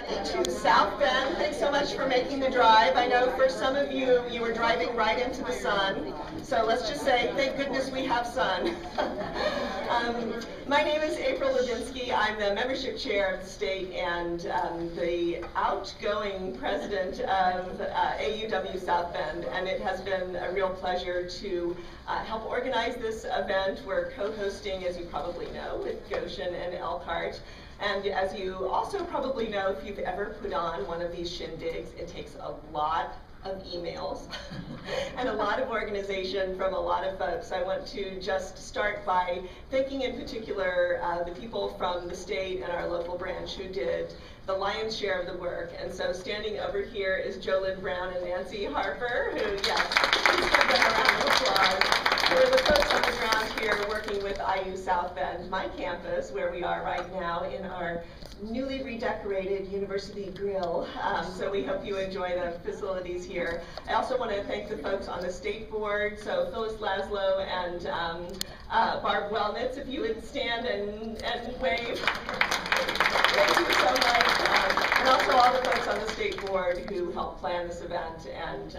to South Bend. Thanks so much for making the drive. I know for some of you, you were driving right into the sun. So let's just say, thank goodness we have sun. My name is April Levinsky. I'm the membership chair of the state and the outgoing president of AAUW South Bend. And it has been a real pleasure to help organize this event. We're co-hosting, as you probably know, with Goshen and Elkhart. And as you also probably know, if you've ever put on one of these shindigs, it takes a lot of emails and a lot of organization from a lot of folks. I want to just start by thanking in particular the people from the state and our local branch who did the lion's share of the work. And so standing over here is Jolynn Brown and Nancy Harper, who, yes, please give them a round of applause. Who are the folks on the ground here working with IU South Bend, my campus, where we are right now in our newly redecorated University Grill. So we hope you enjoy the facilities here. I also want to thank the folks on the state board, so Phyllis Laszlo and Barb Wellnitz, if you would stand and wave. Thank you so much. And also all the folks on the state board who helped plan this event and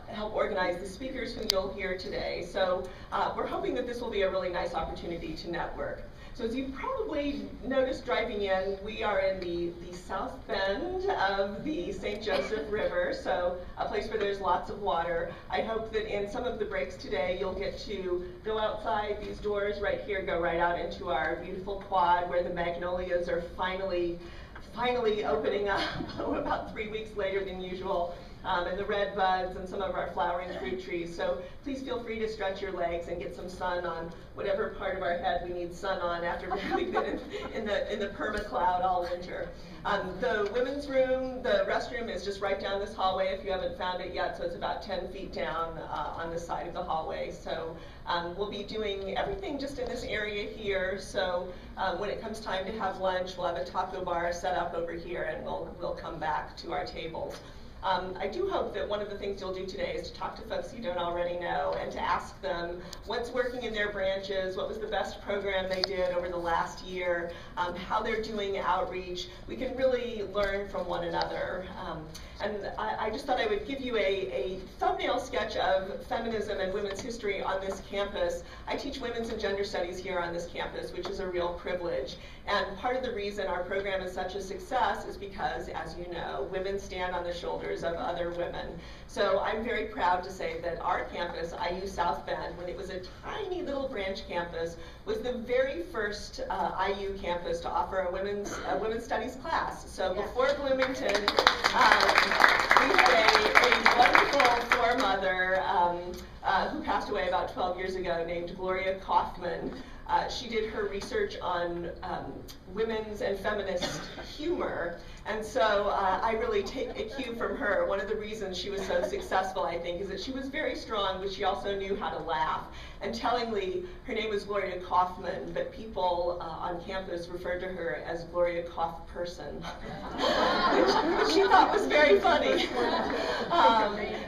help organize the speakers who you'll hear today. So we're hoping that this will be a really nice opportunity to network. So as you probably noticed driving in, we are in the South Bend of the St. Joseph River, so a place where there's lots of water. I hope that in some of the breaks today, you'll get to go outside. These doors right here go right out into our beautiful quad where the magnolias are finally opening up about 3 weeks later than usual. And the red buds and some of our flowering fruit trees. So please feel free to stretch your legs and get some sun on whatever part of our head we need sun on after having been in the perma-cloud all winter. The women's room, the restroom is just right down this hallway if you haven't found it yet, so it's about 10 feet down on the side of the hallway. So we'll be doing everything just in this area here. So when it comes time to have lunch, we'll have a taco bar set up over here and we'll come back to our tables. I do hope that one of the things you'll do today is to talk to folks you don't already know and to ask them what's working in their branches, what was the best program they did over the last year, how they're doing outreach. We can really learn from one another. And I just thought I would give you a thumbnail sketch of feminism and women's history on this campus. I teach women's and gender studies here on this campus, which is a real privilege. And part of the reason our program is such a success is because, as you know, women stand on the shoulders of other women. So I'm very proud to say that our campus, IU South Bend, when it was a tiny little branch campus, was the very first IU campus to offer a women's studies class. So before Bloomington, we had a wonderful foremother who passed away about 12 years ago named Gloria Kaufman. She did her research on women's and feminist humor, and so I really take a cue from her. One of the reasons she was so successful, I think, is that she was very strong, but she also knew how to laugh. And tellingly, her name was Gloria Kaufman, but people on campus referred to her as Gloria Kaufperson, which she thought was very funny.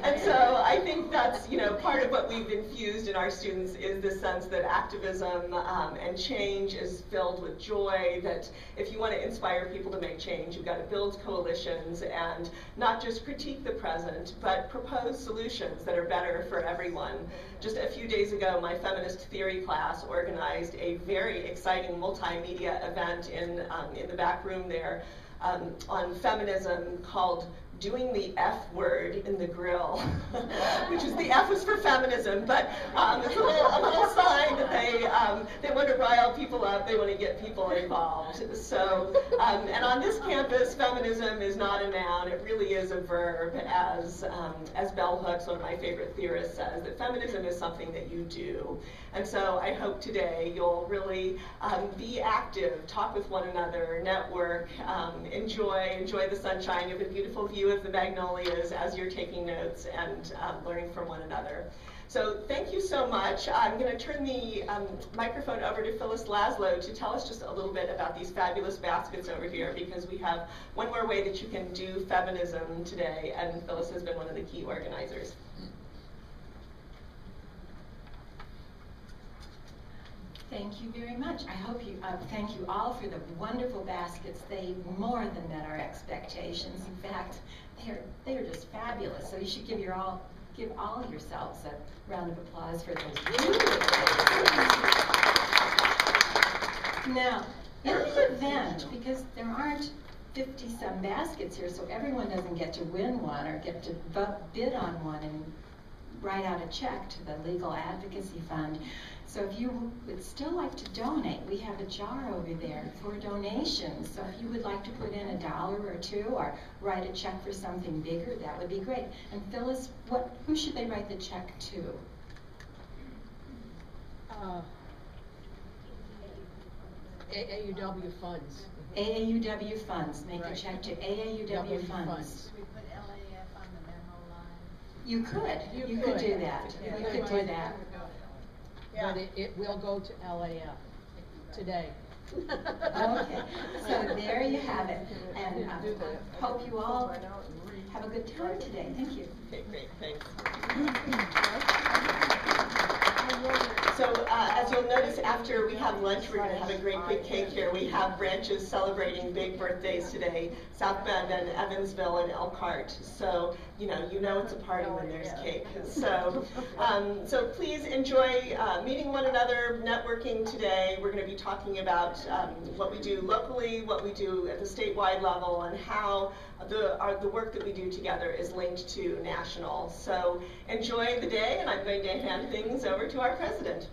And so I think that's, part of what we've infused in our students is the sense that activism and change is filled with joy, that if you want to inspire people to make change, you've got to build coalitions and not just critique the present, but propose solutions that are better for everyone. Just a few days ago, my feminist theory class organized a very exciting multimedia event in the back room there on feminism called Doing the F Word in the Grill, which is the F was for feminism, but it's a little sign that they want to rile people up, they want to get people involved. So, and on this campus, feminism is not a noun, it really is a verb, as Bell Hooks, one of my favorite theorists, says, that feminism is something that you do. And so I hope today you'll really be active, talk with one another, network, enjoy the sunshine. You have a beautiful view of the magnolias as you're taking notes and learning from one another. So thank you so much. I'm going to turn the microphone over to Phyllis Laszlo to tell us just a little bit about these fabulous baskets over here, because we have one more way that you can do feminism today, and Phyllis has been one of the key organizers. Thank you very much. I hope you, thank you all for the wonderful baskets. They more than met our expectations. In fact, they are just fabulous. So you should give all yourselves a round of applause for those. Now, in the event, because there aren't 50-some baskets here, so everyone doesn't get to win one or get to bid on one and write out a check to the Legal Advocacy Fund. So if you would still like to donate, we have a jar over there for donations. So if you would like to put in $1 or $2 or write a check for something bigger, that would be great. And Phyllis, who should they write the check to? AAUW funds. AAUW funds. Make right. a check to AAUW funds. Should we put LAF on the memo line? You could. You could do that. Yeah. You could do that. But it will go to LAF today. Okay, so there you have it, and hope you all have a good time today. Thank you. Okay, great, thanks. So as you'll notice, after we have lunch, we're going to have a great big cake here. We have branches celebrating big birthdays today, South Bend and Evansville and Elkhart. So you know it's a party when there's cake. So so please enjoy meeting one another, networking today. We're going to be talking about what we do locally, what we do at the statewide level, and how the work that we do together is linked to national. So enjoy the day, and I'm going to hand things over to our president.